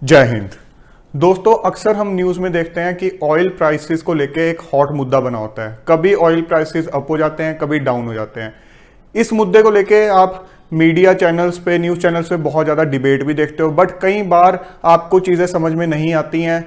जय हिंद। दोस्तों, अक्सर हम न्यूज़ में देखते हैं कि ऑयल प्राइसेस को लेके एक हॉट मुद्दा बना होता है। कभी ऑयल प्राइसेस अप हो जाते हैं, कभी डाउन हो जाते हैं। इस मुद्दे को लेके आप मीडिया चैनल्स पे, न्यूज़ चैनल्स पे बहुत ज़्यादा डिबेट भी देखते हो, बट कई बार आपको चीज़ें समझ में नहीं आती हैं।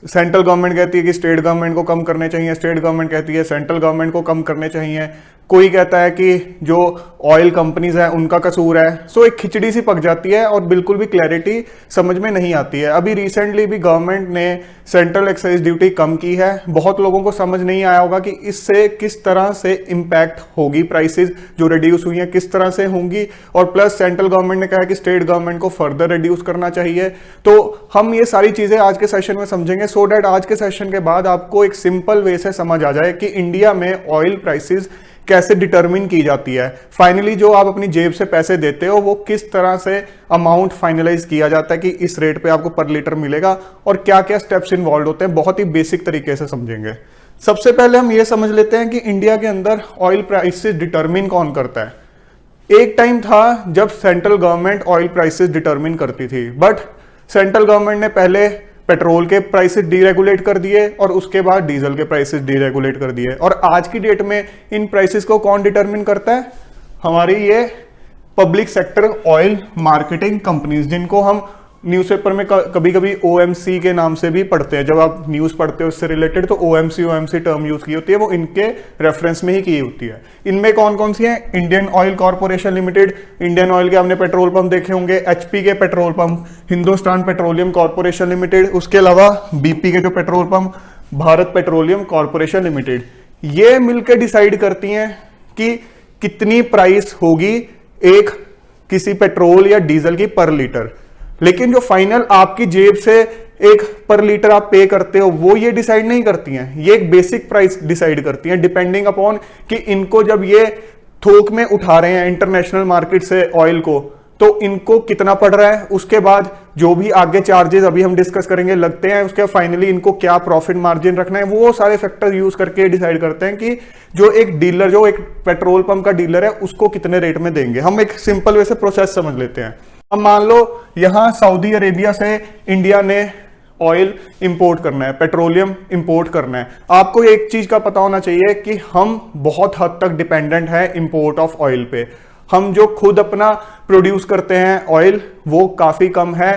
सेंट्रल गवर्नमेंट कहती है कि स्टेट गवर्नमेंट को कम करने चाहिए, स्टेट गवर्नमेंट कहती है सेंट्रल गवर्नमेंट को कम करने चाहिए। कोई कहता है कि जो ऑयल कंपनीज हैं उनका कसूर है। सो एक खिचड़ी सी पक जाती है और बिल्कुल भी क्लैरिटी समझ में नहीं आती है। अभी रिसेंटली भी गवर्नमेंट ने सेंट्रल एक्साइज ड्यूटी कम की है। बहुत लोगों को समझ नहीं आया होगा कि इससे किस तरह से इम्पैक्ट होगी, प्राइसेस जो रिड्यूस हुई हैं किस तरह से होंगी। और प्लस सेंट्रल गवर्नमेंट ने कहा कि स्टेट गवर्नमेंट को फर्दर रिड्यूस करना चाहिए। तो हम ये सारी चीजें आज के सेशन में समझेंगे, सो डैट आज के सेशन के बाद आपको एक सिंपल वे से समझ आ जाए कि इंडिया में ऑयल प्राइसेस कैसे डिटरमिन की जाती है। फाइनली जो आप अपनी जेब से पैसे देते हो वो किस तरह से अमाउंट फाइनलाइज किया जाता है कि इस रेट पे आपको पर लीटर मिलेगा और क्या क्या स्टेप्स इन्वॉल्व होते हैं, बहुत ही बेसिक तरीके से समझेंगे। सबसे पहले हम ये समझ लेते हैं कि इंडिया के अंदर ऑयल प्राइसेस डिटरमिन कौन करता है। एक टाइम था जब central government oil prices determine करती थी, बट सेंट्रल गवर्नमेंट ने पहले पेट्रोल के प्राइसेस डीरेगुलेट कर दिए और उसके बाद डीजल के प्राइसेस डीरेगुलेट कर दिए। और आज की डेट में इन प्राइसेस को कौन डिटरमिन करता है? हमारी ये public sector oil marketing companies, जिनको हम न्यूज़पेपर में कभी कभी ओएमसी के नाम से भी पढ़ते हैं। जब आप न्यूज़ पढ़ते हो इससे रिलेटेड तो ओएमसी टर्म यूज की होती है, वो इनके रेफरेंस में ही की होती है। इनमें कौन कौन सी हैं? Indian oil corporation limited, Indian oil के आपने पेट्रोल पंप देखे होंगे, एचपी के petrol pump, Hindustan petroleum corporation limited, उसके अलावा बीपी के जो petrol pump, Bharat petroleum corporation limited. ये मिलकर डिसाइड करती हैं कि कितनी प्राइस होगी एक किसी पेट्रोल या डीजल की पर लीटर। लेकिन जो फाइनल आपकी जेब से एक पर लीटर आप पे करते हो वो ये डिसाइड नहीं करती हैं। ये एक बेसिक प्राइस डिसाइड करती हैं डिपेंडिंग अपॉन कि इनको जब ये थोक में उठा रहे हैं इंटरनेशनल मार्केट से ऑयल को, तो इनको कितना पड़ रहा है। उसके बाद जो भी आगे चार्जेस अभी हम डिस्कस करेंगे लगते हैं, उसके फाइनली इनको क्या प्रॉफिट मार्जिन रखना है, वो सारे फैक्टर यूज करके डिसाइड करते हैं कि जो एक डीलर, जो एक पेट्रोल पंप का डीलर है, उसको कितने रेट में देंगे। हम एक सिंपल वे से प्रोसेस समझ लेते हैं। अब मान लो यहां सऊदी अरेबिया से इंडिया ने ऑयल इंपोर्ट करना है, पेट्रोलियम इंपोर्ट करना है। आपको एक चीज का पता होना चाहिए कि हम बहुत हद तक डिपेंडेंट है इंपोर्ट ऑफ ऑयल पे। हम जो खुद अपना प्रोड्यूस करते हैं ऑयल वो काफी कम है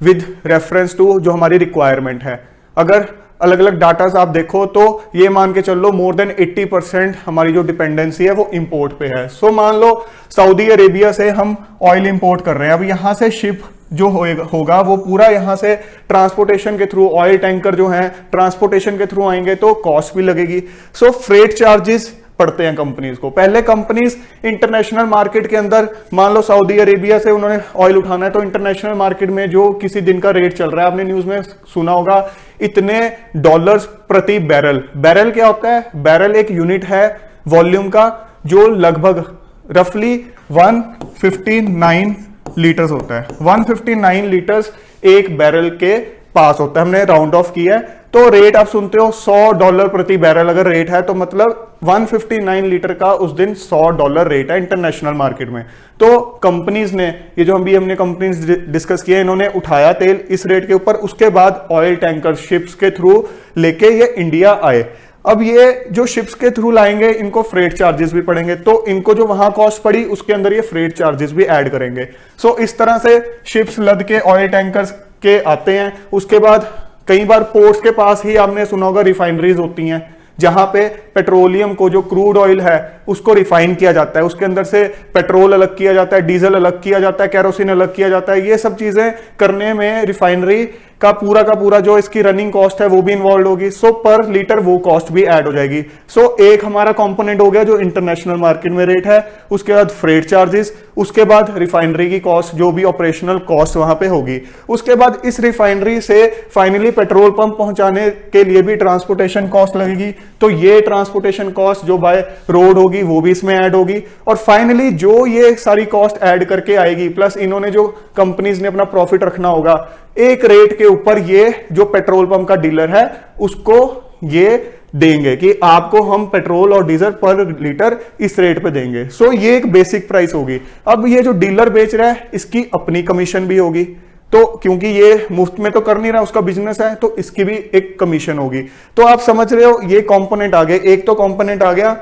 विद रेफरेंस टू जो हमारी रिक्वायरमेंट है। अगर अलग अलग डाटास आप देखो तो ये मान के चल लो मोर देन 80% हमारी जो डिपेंडेंसी है वो इंपोर्ट पे है। सो मान लो सऊदी अरेबिया से हम ऑयल इंपोर्ट कर रहे हैं। अब यहां से शिप जो होगा वो पूरा यहां से ट्रांसपोर्टेशन के थ्रू, ऑयल टैंकर जो है ट्रांसपोर्टेशन के थ्रू आएंगे तो कॉस्ट भी लगेगी। सो फ्रेट चार्जेस पड़ते हैं कंपनीज को। पहले कंपनीज इंटरनेशनल मार्केट के अंदर, मान लो सऊदी अरेबिया से उन्होंने ऑयल उठाना है तो इंटरनेशनल मार्केट में जो किसी दिन का रेट चल रहा है, आपने न्यूज में सुना होगा इतने डॉलर्स प्रति बैरल। बैरल क्या होता है? बैरल एक यूनिट है वॉल्यूम का जो लगभग रफली 159 लीटर्स होता है। 159 लीटर्स एक बैरल के पास होता है। हमने राउंड ऑफ किया है तो रेट आप सुनते हो $100 प्रति बैरल अगर रेट है तो मतलब 159 लीटर का उस दिन $100 रेट है इंटरनेशनल मार्केट में। तो कंपनीज ने, ये जो हमने कंपनीज डिस्कस किया, इन्होंने उठाया तेल इस रेट के ऊपर। उसके बाद ऑयल टैंकर शिप्स के थ्रू लेके ये इंडिया आए। अब ये जो शिप्स के थ्रू लाएंगे इनको फ्रेट चार्जेस भी पड़ेंगे, तो इनको जो वहां कॉस्ट पड़ी उसके अंदर ये फ्रेट चार्जेस भी ऐड करेंगे। सो इस तरह से शिप्स लद के ऑयल टैंकर्स के आते हैं। उसके बाद कई बार पोर्ट्स के पास ही आपने सुना होगा रिफाइनरीज होती हैं जहां पे पेट्रोलियम को, जो क्रूड ऑयल है उसको रिफाइन किया जाता है। उसके अंदर से पेट्रोल अलग किया जाता है, डीजल अलग किया जाता है, कैरोसिन अलग किया जाता है। ये सब चीजें करने में रिफाइनरी का पूरा जो इसकी रनिंग कॉस्ट है वो भी इन्वॉल्व होगी। सो पर लीटर वो कॉस्ट भी ऐड हो जाएगी। सो एक हमारा कंपोनेंट हो गया जो इंटरनेशनल मार्केट में रेट है, उसके बाद फ्रेट चार्जेस, उसके बाद रिफाइनरी की कॉस्ट जो भी ऑपरेशनल कॉस्ट वहां पे होगी। उसके बाद इस रिफाइनरी से फाइनली पेट्रोल पंप पहुंचाने के लिए भी ट्रांसपोर्टेशन कॉस्ट लगेगी, तो ये ट्रांसपोर्टेशन कॉस्ट जो बाय रोड होगी वो भी इसमें ऐड होगी। और फाइनली जो ये सारी कॉस्ट ऐड करके आएगी, प्लस इन्होंने जो कंपनीज ने अपना प्रॉफिट रखना होगा, एक रेट के ऊपर ये जो पेट्रोल पंप का डीलर है उसको ये देंगे कि आपको हम पेट्रोल और डीजल पर लीटर इस रेट पे देंगे। सो ये एक बेसिक प्राइस होगी। अब ये जो डीलर बेच रहा है इसकी अपनी कमीशन भी होगी। तो क्योंकि ये मुफ्त में तो कर नहीं रहा, उसका बिजनेस है, तो इसकी भी एक कमीशन होगी। तो आप समझ रहे हो ये कंपोनेंट आ गए। एक तो कंपोनेंट आ गया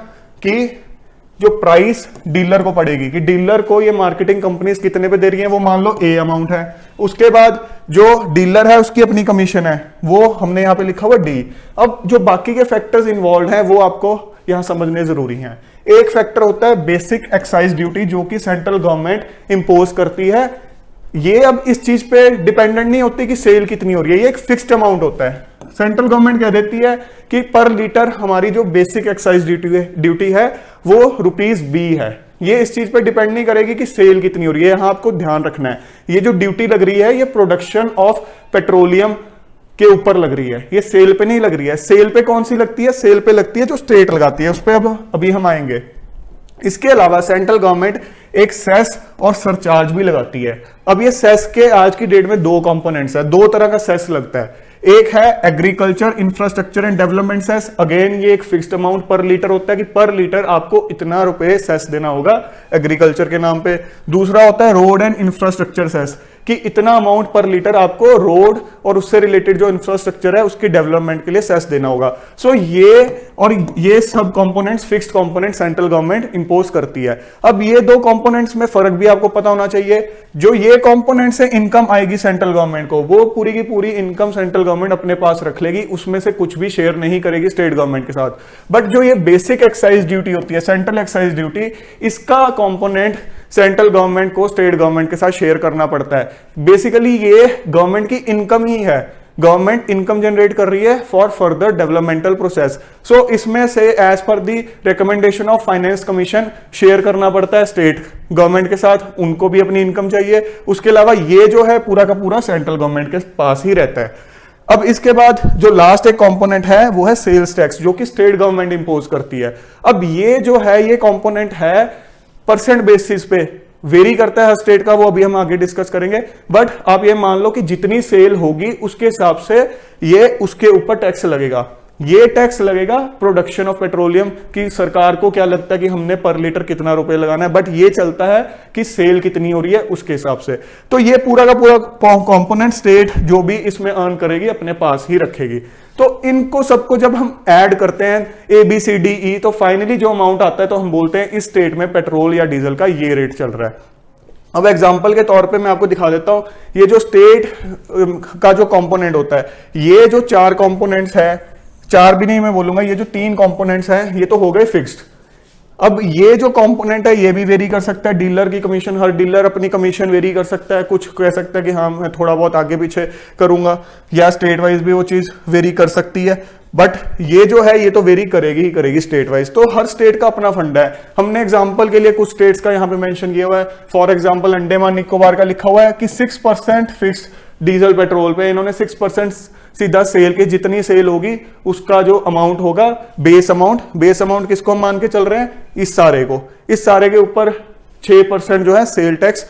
कि जो प्राइस डीलर को पड़ेगी, कि डीलर को ये मार्केटिंग कंपनीज कितने पे दे रही हैं, वो मान लो ए अमाउंट है। उसके बाद जो डीलर है उसकी अपनी कमीशन है, वो हमने यहाँ पे लिखा हुआ डी। अब जो बाकी के फैक्टर्स इन्वॉल्व हैं वो आपको यहां समझने जरूरी हैं। एक फैक्टर होता है बेसिक एक्साइज ड्यूटी, जो कि सेंट्रल गवर्नमेंट इंपोज करती है। ये अब इस चीज पे डिपेंडेंट नहीं होती कि सेल कितनी हो रही है, ये एक फिक्स्ड अमाउंट होता है। सेंट्रल गवर्नमेंट कह देती है कि पर लीटर हमारी जो बेसिक एक्साइज ड्यूटी है वो ₹B है। ये इस चीज पे डिपेंड नहीं करेगी कि सेल कितनी हो रही है, यहां आपको ध्यान रखना है। ये जो ड्यूटी लग रही है ये प्रोडक्शन ऑफ पेट्रोलियम के ऊपर लग रही है, ये सेल पे नहीं लग रही है। सेल पे कौन सी लगती है? सेल पे लगती है जो स्टेट लगाती है, उस पर अभी हम आएंगे। इसके अलावा सेंट्रल गवर्नमेंट एक सेस और सरचार्ज भी लगाती है। अब ये सेस के आज की डेट में दो कंपोनेंट्स है, दो तरह का सेस लगता है। एक है agriculture infrastructure and development cess, again ये एक फिक्स्ड अमाउंट पर लीटर होता है कि पर लीटर आपको इतना रुपए सेस देना होगा एग्रीकल्चर के नाम पे। दूसरा होता है रोड एंड इंफ्रास्ट्रक्चर सेस, कि इतना अमाउंट पर लीटर आपको रोड और उससे रिलेटेड जो इंफ्रास्ट्रक्चर है उसकी डेवलपमेंट के लिए सेस देना होगा। सो ये सब components fixed component central government impose करती है। अब ये दो कंपोनेंट्स में फर्क भी आपको पता होना चाहिए। जो ये कंपोनेंट से इनकम आएगी सेंट्रल गवर्नमेंट को, वो पूरी की पूरी इनकम सेंट्रल गवर्नमेंट अपने पास रख लेगी, उसमें से कुछ भी शेयर नहीं करेगी स्टेट गवर्नमेंट के साथ। बट जो ये बेसिक एक्साइज ड्यूटी होती है, सेंट्रल एक्साइज ड्यूटी, इसका कंपोनेंट सेंट्रल गवर्नमेंट को स्टेट गवर्नमेंट के साथ शेयर करना पड़ता है। बेसिकली ये गवर्नमेंट की इनकम ही है, गवर्नमेंट इनकम जनरेट कर रही है for further developmental process. So इसमें से as per the recommendation of finance commission share करना पड़ता है स्टेट गवर्नमेंट के साथ, उनको भी अपनी इनकम चाहिए। उसके अलावा ये जो है पूरा का पूरा सेंट्रल गवर्नमेंट के पास ही रहता है। अब इसके बाद जो लास्ट एक कंपोनेंट है वो है सेल्स टैक्स, जो कि स्टेट गवर्नमेंट इंपोज करती है। अब ये जो है ये कंपोनेंट है परसेंट बेसिस पे वेरी करता है हर स्टेट का, वो अभी हम आगे डिस्कस करेंगे। बट आप ये मान लो कि जितनी सेल होगी उसके हिसाब से ये उसके ऊपर टैक्स लगेगा। ये टैक्स लगेगा प्रोडक्शन ऑफ पेट्रोलियम की सरकार को क्या लगता है कि हमने पर लीटर कितना रुपए लगाना है, बट ये चलता है कि सेल कितनी हो रही है उसके हिसाब से। तो ये पूरा का पूरा कंपोनेंट स्टेट जो भी इसमें अर्न करेगी अपने पास ही रखेगी। तो इनको सबको जब हम ऐड करते हैं ABCDE, तो फाइनली जो अमाउंट आता है तो हम बोलते हैं इस स्टेट में पेट्रोल या डीजल का ये रेट चल रहा है। अब एग्जांपल के तौर पे मैं आपको दिखा देता हूं, ये जो स्टेट का जो कंपोनेंट होता है, ये जो चार कंपोनेंट्स है, चार भी नहीं मैं बोलूंगा, ये जो तीन कंपोनेंट्स हैं ये तो हो गए फिक्स्ड। अब ये जो कंपोनेंट है ये भी वेरी कर सकता है, डीलर की कमीशन, हर डीलर अपनी कमीशन वेरी कर सकता है। कुछ कह सकता है कि हाँ मैं थोड़ा बहुत आगे पीछे करूंगा, या स्टेट वाइज भी वो चीज वेरी कर सकती है। बट ये जो है ये तो वेरी करेगी ही करेगी स्टेट वाइज। तो हर स्टेट का अपना फंडा है। हमने एग्जांपल के लिए कुछ स्टेट्स का यहाँ पे मेंशन किया हुआ है। फॉर एग्जांपल अंडमान निकोबार का लिखा हुआ है कि 6% फिक्स्ड डीजल पेट्रोल पे इन्होंने 6% सीधा सेल के, जितनी सेल होगी उसका जो अमाउंट होगा बेस अमाउंट किसको हम मान के चल रहे हैं, इस सारे के ऊपर 6% जो है सेल टैक्स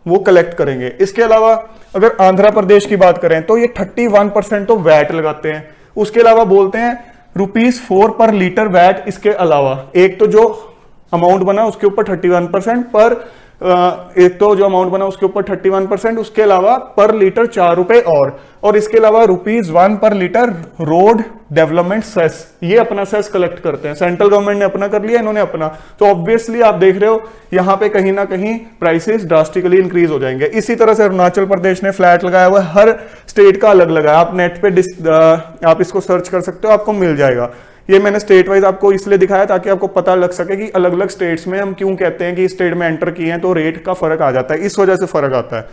वो कलेक्ट करेंगे। इसके अलावा अगर आंध्र प्रदेश की बात करें तो ये 31% तो वैट लगाते हैं। उसके अलावा बोलते हैं ₹4 पर लीटर वैट। इसके अलावा एक तो जो अमाउंट बना उसके ऊपर 31% पर, एक तो जो अमाउंट बना उसके ऊपर 31%, उसके अलावा पर लीटर ₹4 और इसके अलावा ₹1 पर लीटर रोड डेवलपमेंट सेस, ये अपना सेस कलेक्ट करते हैं। सेंट्रल गवर्नमेंट ने अपना कर लिया, इन्होंने अपना। तो ऑब्वियसली आप देख रहे हो यहां पे कहीं ना कहीं प्राइसेस ड्रास्टिकली इंक्रीज हो जाएंगे। इसी तरह से अरुणाचल प्रदेश ने फ्लैट लगाया हुआ है, हर स्टेट का अलग लगाया। आप नेट पे आप इसको सर्च कर सकते हो, आपको मिल जाएगा। ये मैंने स्टेट वाइज आपको इसलिए दिखाया ताकि आपको पता लग सके कि अलग अलग स्टेट्स में हम क्यों कहते हैं कि इस स्टेट में एंटर किए हैं तो रेट का फर्क आ जाता है, इस वजह से फर्क आता है।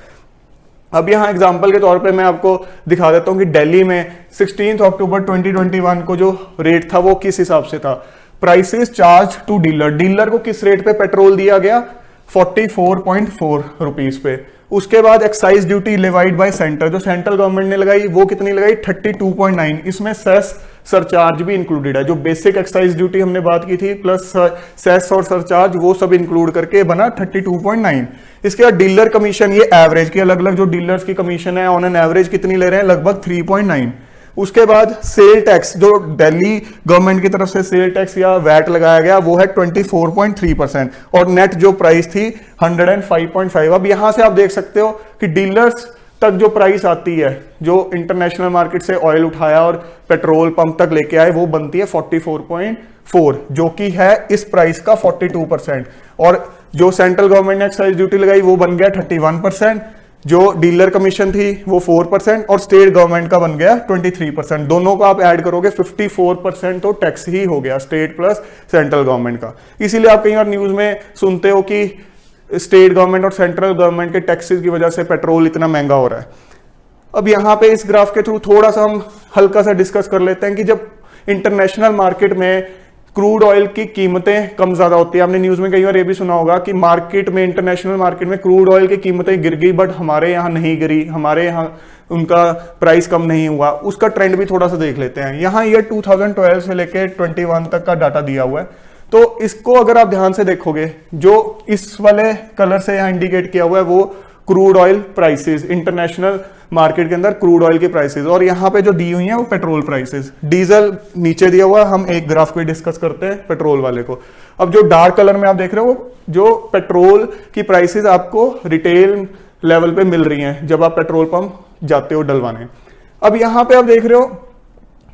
अब यहाँ एग्जांपल के तौर पे मैं आपको दिखा देता हूँ कि दिल्ली में 16 अक्टूबर 2021 को जो रेट था वो किस हिसाब से था। प्राइसेस चार्ज टू डीलर को किस रेट पे पेट्रोल दिया गया, 44.4 रुपीज पे। उसके बाद excise duty levied bye centre, जो सेंट्रल गवर्नमेंट ने लगाई वो कितनी लगाई, 32.9। इसमें सेस सरचार्ज भी इंक्लूडेड है। जो बेसिक एक्साइज ड्यूटी हमने बात की थी प्लस सेस और सरचार्ज वो सब इंक्लूड करके बना 32.9। इसके बाद डीलर कमीशन, ये एवरेज की अलग अलग जो डीलर्स की कमीशन है ऑन एन एवरेज कितनी ले रहे हैं, लगभग 3.9। उसके बाद सेल टैक्स, जो दिल्ली गवर्नमेंट की तरफ से सेल टैक्स या वैट लगाया गया वो है 24.3% और नेट जो प्राइस थी 105.5। अब यहां से आप देख सकते हो कि डीलर्स तक जो प्राइस आती है, जो इंटरनेशनल मार्केट से ऑयल उठाया और पेट्रोल पंप तक लेके आए, वो बनती है 44.4, जो कि है इस प्राइस का 42%। और जो सेंट्रल गवर्नमेंट ने एक्साइज ड्यूटी लगाई वो बन गया 31%, जो डीलर कमीशन थी वो 4% और स्टेट गवर्नमेंट का बन गया 23%। दोनों को आप ऐड करोगे 54% तो टैक्स ही हो गया, स्टेट प्लस सेंट्रल गवर्नमेंट का। इसीलिए आप कई बार न्यूज में सुनते हो कि स्टेट गवर्नमेंट और सेंट्रल गवर्नमेंट के टैक्सेस की वजह से पेट्रोल इतना महंगा हो रहा है। अब यहां पे इस ग्राफ के थ्रू थोड़ा सा हम हल्का सा डिस्कस कर लेते हैं कि जब इंटरनेशनल मार्केट में क्रूड ऑयल की कीमतें कम ज्यादा होती है, आपने न्यूज में कई बार ये भी सुना होगा कि मार्केट में, इंटरनेशनल मार्केट में क्रूड ऑयल की कीमतें गिर गई, बट हमारे यहाँ नहीं गिरी, हमारे यहाँ उनका प्राइस कम नहीं हुआ। उसका ट्रेंड भी थोड़ा सा देख लेते हैं। यहाँ ईयर 2012 से लेके 21 तक का डाटा दिया हुआ है। तो इसको अगर आप ध्यान से देखोगे, जो इस वाले कलर से यहाँ इंडिकेट किया हुआ है वो crude oil prices, international market के अंदर क्रूड ऑयल की प्राइसेस, और यहाँ पे जो दी हुई है वो पेट्रोल प्राइसेस। डीजल नीचे दिया हुआ है, हम एक ग्राफ को डिस्कस करते हैं पेट्रोल वाले को। अब जो डार्क कलर में आप देख रहे हो, जो पेट्रोल की प्राइसेस आपको रिटेल लेवल पे मिल रही हैं जब आप पेट्रोल पंप जाते हो डलवाने। अब यहाँ पे आप देख रहे हो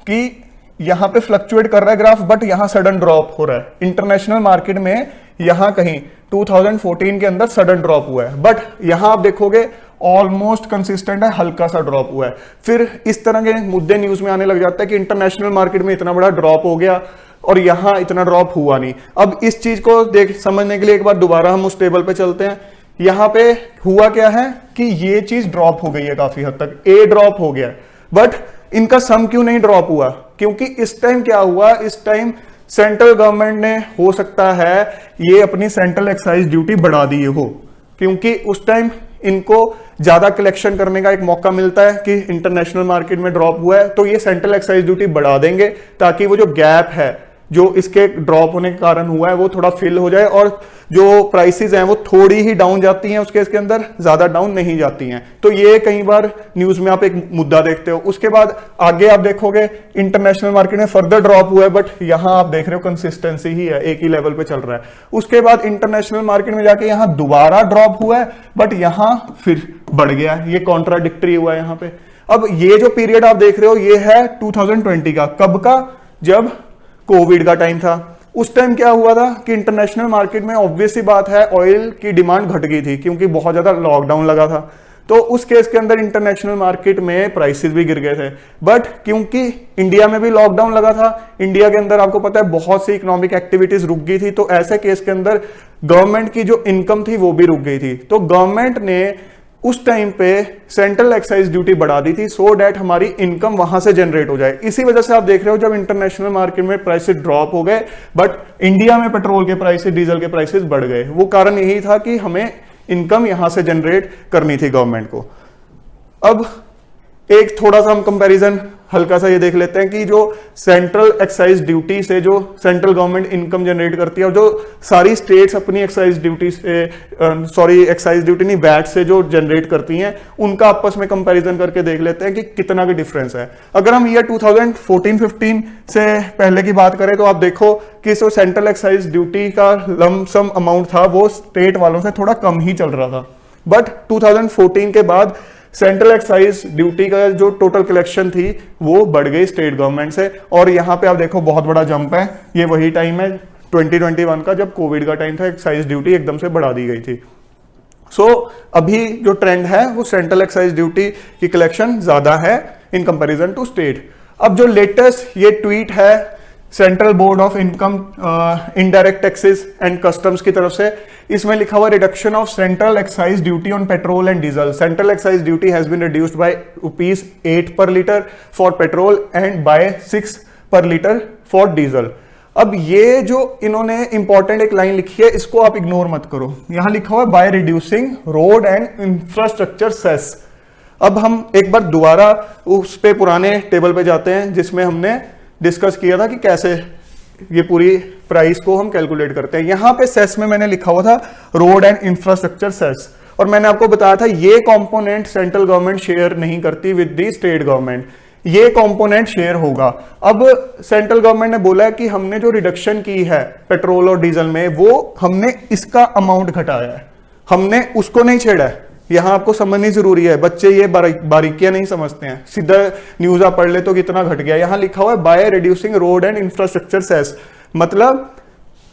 कि यहाँ पे फ्लक्चुएट कर रहा है ग्राफ, बट यहाँ सडन ड्रॉप हो रहा है। इंटरनेशनल मार्केट में यहाँ कहीं 2014 के अंदर सडन ड्रॉप हुआ है, बट यहाँ आप देखोगे ऑलमोस्ट कंसिस्टेंट है, हल्का सा ड्रॉप हुआ है। फिर इस तरह के मुद्दे न्यूज में आने लग जाता है कि इंटरनेशनल मार्केट में इतना बड़ा ड्रॉप हो गया और यहाँ इतना ड्रॉप हुआ नहीं। अब इस चीज को समझने के लिए एक बार दोबारा हम उस टेबल पे चलते हैं। यहाँ पे हुआ क्या है कि ये चीज ड्रॉप हो गई है काफी हद तक, ए ड्रॉप हो गया, बट इनका सम क्यों नहीं ड्रॉप हुआ? क्योंकि इस टाइम क्या हुआ, इस टाइम सेंट्रल गवर्नमेंट ने, हो सकता है ये अपनी सेंट्रल एक्साइज ड्यूटी बढ़ा दी हो, क्योंकि उस टाइम इनको ज्यादा कलेक्शन करने का एक मौका मिलता है कि इंटरनेशनल मार्केट में ड्रॉप हुआ है, तो ये सेंट्रल एक्साइज ड्यूटी बढ़ा देंगे ताकि वो जो गैप है जो इसके ड्रॉप होने के कारण हुआ है वो थोड़ा फिल हो जाए, और जो प्राइसेस हैं वो थोड़ी ही डाउन जाती हैं, उसके इसके अंदर ज्यादा डाउन नहीं जाती हैं। तो ये कई बार न्यूज में आप एक मुद्दा देखते हो। उसके बाद आगे आप देखोगे इंटरनेशनल मार्केट में फर्दर ड्रॉप हुआ है, बट यहां आप देख रहे हो कंसिस्टेंसी ही है, एक ही लेवल पे चल रहा है। उसके बाद इंटरनेशनल मार्केट में जाके यहां दोबारा ड्रॉप हुआ है, बट यहां फिर बढ़ गया है, ये कॉन्ट्राडिक्टरी हुआ है यहाँ पे। अब ये जो पीरियड आप देख रहे हो ये है 2020 का। कब का? जब कोविड का टाइम था। उस टाइम क्या हुआ था कि इंटरनेशनल मार्केट में ऑब्वियस सी बात है ऑयल की डिमांड घट गई थी, क्योंकि बहुत ज्यादा लॉकडाउन लगा था। तो उस केस के अंदर इंटरनेशनल मार्केट में प्राइसेस भी गिर गए थे। बट क्योंकि इंडिया में भी लॉकडाउन लगा था, इंडिया के अंदर आपको पता है बहुत सी इकोनॉमिक एक्टिविटीज रुक गई थी, तो ऐसे केस के अंदर गवर्नमेंट की जो इनकम थी वो भी रुक गई थी। तो गवर्नमेंट ने उस टाइम पे सेंट्रल एक्साइज ड्यूटी बढ़ा दी थी, सो डैट हमारी इनकम वहां से जनरेट हो जाए। इसी वजह से आप देख रहे हो जब इंटरनेशनल मार्केट में प्राइसेस ड्रॉप हो गए, बट इंडिया में पेट्रोल के प्राइसेस, डीजल के प्राइसेस बढ़ गए। वो कारण यही था कि हमें इनकम यहां से जनरेट करनी थी गवर्नमेंट को। अब एक थोड़ा सा हम कंपैरिजन हल्का सा ये देख लेते हैं कि जो सेंट्रल एक्साइज ड्यूटी से जो सेंट्रल गवर्नमेंट इनकम जनरेट करती है और जो सारी स्टेट्स अपनी एक्साइज ड्यूटी से, एक्साइज ड्यूटी नहीं, वैट से जो जनरेट करती हैं, उनका आपस में कंपैरिजन करके देख लेते हैं कि कितना का डिफरेंस है। अगर हम ईयर 2014-15 से पहले की बात करें तो आप देखो कि जो सेंट्रल एक्साइज ड्यूटी का लमसम अमाउंट था वो स्टेट वालों से थोड़ा कम ही चल रहा था, बट 2014 के बाद सेंट्रल एक्साइज ड्यूटी का जो टोटल कलेक्शन थी वो बढ़ गई स्टेट गवर्नमेंट से। और यहाँ पे आप देखो बहुत बड़ा जंप है, ये वही टाइम है 2021 का जब कोविड का टाइम था, एक्साइज ड्यूटी एकदम से बढ़ा दी गई थी। सो अभी जो ट्रेंड है वो सेंट्रल एक्साइज ड्यूटी की कलेक्शन ज्यादा है इन कंपैरिजन टू स्टेट। अब जो लेटेस्ट ये ट्वीट है central board of income indirect taxes and customs की तरफ से, इसमें लिखा हुआ reduction of central excise duty on petrol and diesel. Central excise duty has been reduced by ₹8 per litre for petrol and by 6 per litre for diesel. अब ये जो इन्होंने इंपॉर्टेंट एक लाइन लिखी है, इसको आप इग्नोर मत करो। यहां लिखा हुआ है by reducing road and infrastructure cess. अब हम एक बार दोबारा उस पे पुराने टेबल पे जाते हैं जिसमें हमने डिस्कस किया था कि कैसे ये पूरी प्राइस को हम कैलकुलेट करते हैं। यहां पे सेस में मैंने लिखा हुआ था रोड एंड इंफ्रास्ट्रक्चर सेस, और मैंने आपको बताया था ये कंपोनेंट सेंट्रल गवर्नमेंट शेयर नहीं करती विद द स्टेट गवर्नमेंट, ये कंपोनेंट शेयर होगा। अब सेंट्रल गवर्नमेंट ने बोला है कि हमने जो रिडक्शन की है पेट्रोल और डीजल में, वो हमने इसका अमाउंट घटाया है, हमने उसको नहीं छेड़ा है। यहाँ आपको समझनी जरूरी है, बच्चे ये बारीकियां नहीं समझते हैं, सीधा न्यूज आप पढ़ ले तो कितना घट गया। यहाँ लिखा हुआ है by reducing road and infrastructure cess, मतलब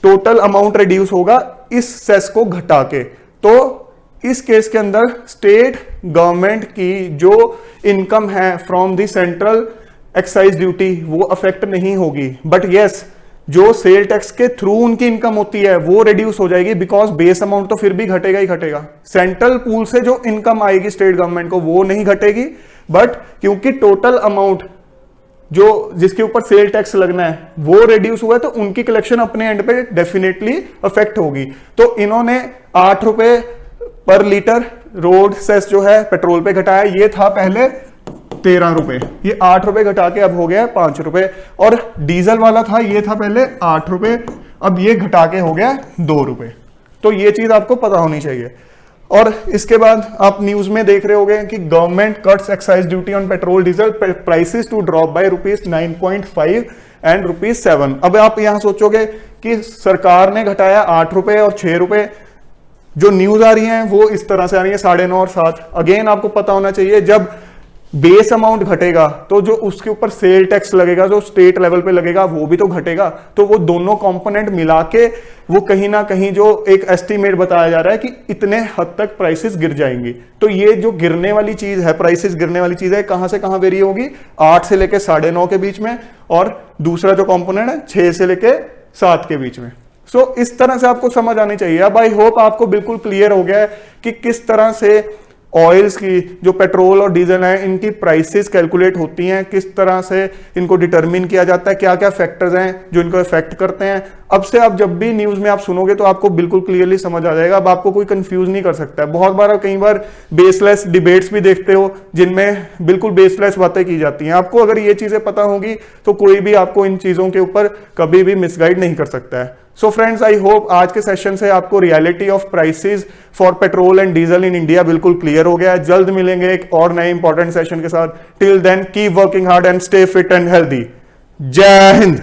टोटल अमाउंट रिड्यूस होगा इस सेस को घटा के। तो इस केस के अंदर स्टेट गवर्नमेंट की जो इनकम है from the central excise duty वो अफेक्ट नहीं होगी, बट यस जो सेल टैक्स के थ्रू उनकी इनकम होती है वो रिड्यूस हो जाएगी, बिकॉज बेस अमाउंट तो फिर भी घटेगा ही घटेगा। सेंट्रल पूल से जो इनकम आएगी स्टेट गवर्नमेंट को वो नहीं घटेगी, बट क्योंकि टोटल अमाउंट जो जिसके ऊपर सेल टैक्स लगना है वो रिड्यूस हुआ है तो उनकी कलेक्शन अपने एंड पे डेफिनेटली अफेक्ट होगी। तो इन्होंने 8 रुपए पर लीटर रोड सेस जो है पेट्रोल पे घटाया, ये था पहले 13 रुपए, ये 8 रुपए घटा के अब हो गया 5 रुपए। और डीजल वाला था, ये था पहले 8 रुपए, अब ये घटा के हो गया 2 रुपए। तो ये चीज आपको पता होनी चाहिए। और इसके बाद आप न्यूज में देख रहे होंगे कि government cuts excise duty on petrol diesel prices to drop by ₹9.5 and ₹7। अब आप यहां सोचोगे कि सरकार ने घटाया 8 रुपए और 6 रुपए, जो न्यूज आ रही है वो इस तरह से आ रही है 9.5 और 7। अगेन आपको पता होना चाहिए जब बेस अमाउंट घटेगा तो जो उसके ऊपर सेल टैक्स लगेगा जो स्टेट लेवल पे लगेगा वो भी तो घटेगा। तो वो दोनों कंपोनेंट मिला के वो कहीं ना कहीं जो एक एस्टीमेट बताया जा रहा है कि इतने हद तक प्राइसेस गिर जाएंगी। तो ये जो गिरने वाली चीज है, प्राइसेस गिरने वाली चीज है, कहां से कहां वेरी होगी? 8 से लेके 9.5 के बीच में, और दूसरा जो कंपोनेंट है 6 से लेके 7 के बीच में। सो इस तरह से आपको समझ आनी चाहिए। अब आई होप आपको बिल्कुल क्लियर हो गया है कि किस तरह से ऑयल्स की जो पेट्रोल और डीजल है इनकी प्राइसेस कैलकुलेट होती हैं, किस तरह से इनको डिटरमिन किया जाता है, क्या क्या फैक्टर्स हैं जो इनको इफेक्ट करते हैं। अब से आप जब भी न्यूज में आप सुनोगे तो आपको बिल्कुल क्लियरली समझ आ जाएगा। अब आपको कोई कंफ्यूज नहीं कर सकता है। बहुत बार कई बार बेसलेस डिबेट्स भी देखते हो जिनमें बिल्कुल बेसलेस बातें की जाती हैं। आपको अगर ये चीजें पता होंगी तो कोई भी आपको इन चीजों के ऊपर कभी भी मिसगाइड नहीं कर सकता है। सो फ्रेंड्स, आई होप आज के सेशन से आपको reality of prices for petrol and diesel in India बिल्कुल क्लियर हो गया है। जल्द मिलेंगे एक और नए इंपॉर्टेंट सेशन के साथ। Till then keep working hard and stay fit and healthy. जय हिंद।